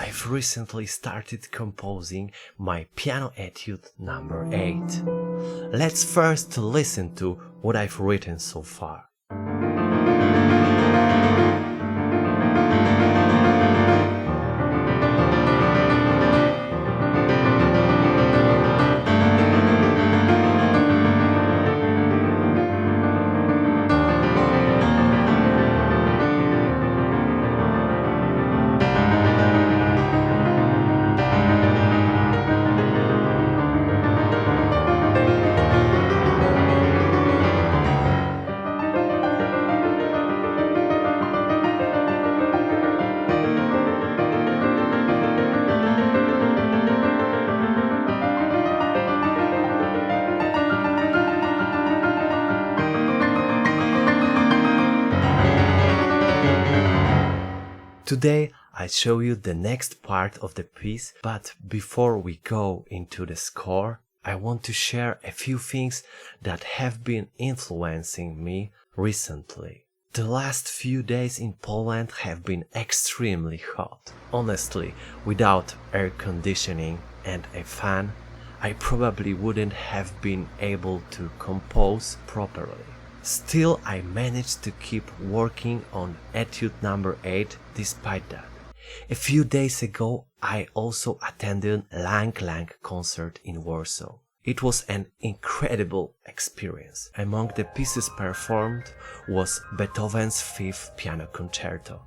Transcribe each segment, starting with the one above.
I've recently started composing my Piano Etude number 8. Let's first listen to what I've written so far. Today I show you the next part of the piece, but before we go into the score, I want to share a few things that have been influencing me recently. The last few days in Poland have been extremely hot. Honestly, without air conditioning and a fan, I probably wouldn't have been able to compose properly. Still, I managed to keep working on Etude number 8 despite that. A few days ago, I also attended Lang concert in Warsaw. It was an incredible experience. Among the pieces performed was Beethoven's 5th Piano Concerto.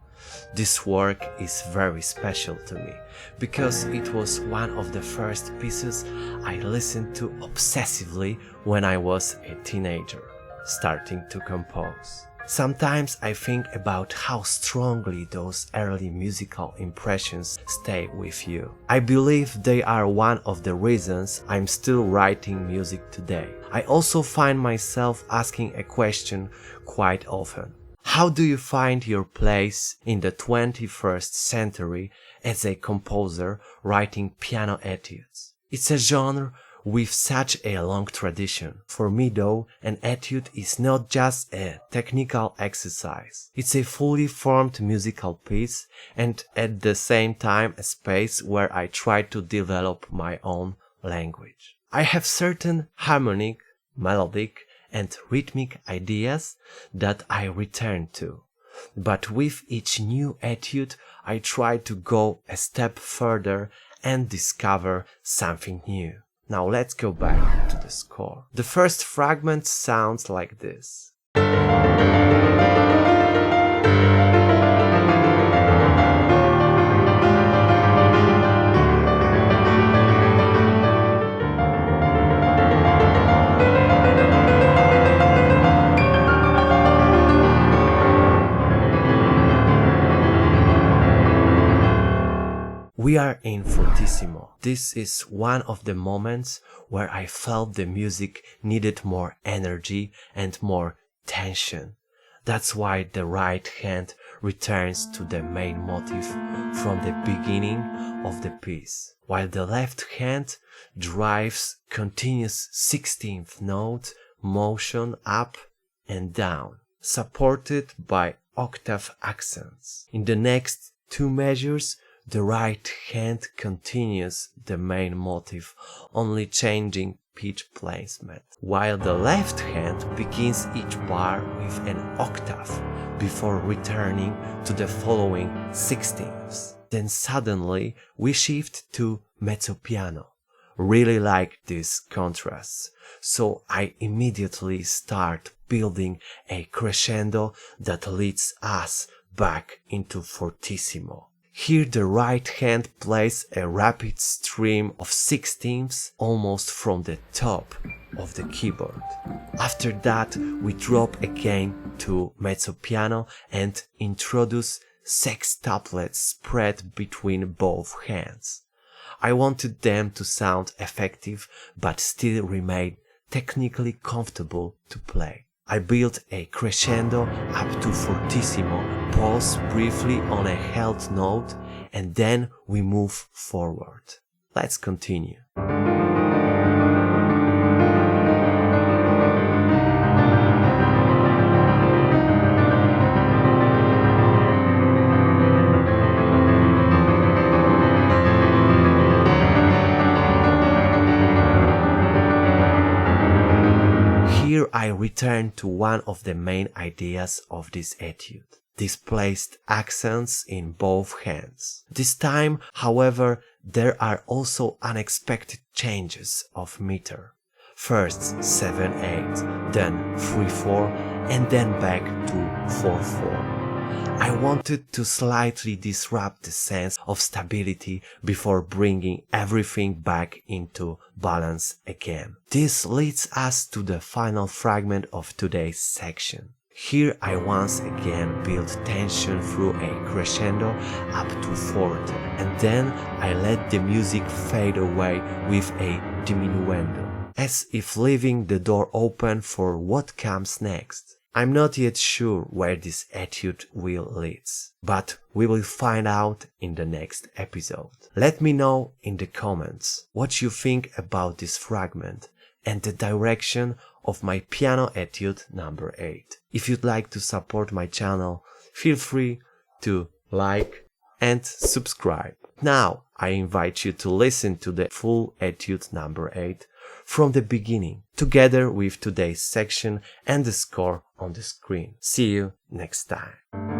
This work is very special to me because it was one of the first pieces I listened to obsessively when I was a teenager, starting to compose. Sometimes I think about how strongly those early musical impressions stay with you. I believe they are one of the reasons I'm still writing music today. I also find myself asking a question quite often. How do you find your place in the 21st century as a composer writing piano etudes? It's a genre with such a long tradition. For me though, an etude is not just a technical exercise. It's a fully formed musical piece and at the same time a space where I try to develop my own language. I have certain harmonic, melodic and rhythmic ideas that I return to. But with each new etude, I try to go a step further and discover something new. Now let's go back to the score. The first fragment sounds like this. We are in fortissimo. This is one of the moments where I felt the music needed more energy and more tension. That's why the right hand returns to the main motif from the beginning of the piece, while the left hand drives continuous 16th note motion up and down, supported by octave accents. In the next two measures, the right hand continues the main motif, only changing pitch placement, while the left hand begins each bar with an octave before returning to the following sixteenths. Then suddenly we shift to mezzo piano. Really like these contrasts, so I immediately start building a crescendo that leads us back into fortissimo. Here the right hand plays a rapid stream of sixteenths almost from the top of the keyboard. After that we drop again to mezzo piano and introduce sextuplets spread between both hands. I wanted them to sound effective but still remain technically comfortable to play. I built a crescendo up to fortissimo, pause briefly on a held note, and then we move forward. Let's continue. I return to one of the main ideas of this etude: displaced accents in both hands. This time, however, there are also unexpected changes of meter. First 7/8, then 3/4, and then back to 4/4. I wanted to slightly disrupt the sense of stability before bringing everything back into balance again. This leads us to the final fragment of today's section. Here I once again build tension through a crescendo up to forte, and then I let the music fade away with a diminuendo, as if leaving the door open for what comes next. I'm not yet sure where this etude will lead, but we will find out in the next episode. Let me know in the comments what you think about this fragment and the direction of my Piano Etude number 8. If you'd like to support my channel, feel free to like and subscribe. Now I invite you to listen to the full Etude number 8 from the beginning, together with today's section and the score on the screen. See you next time.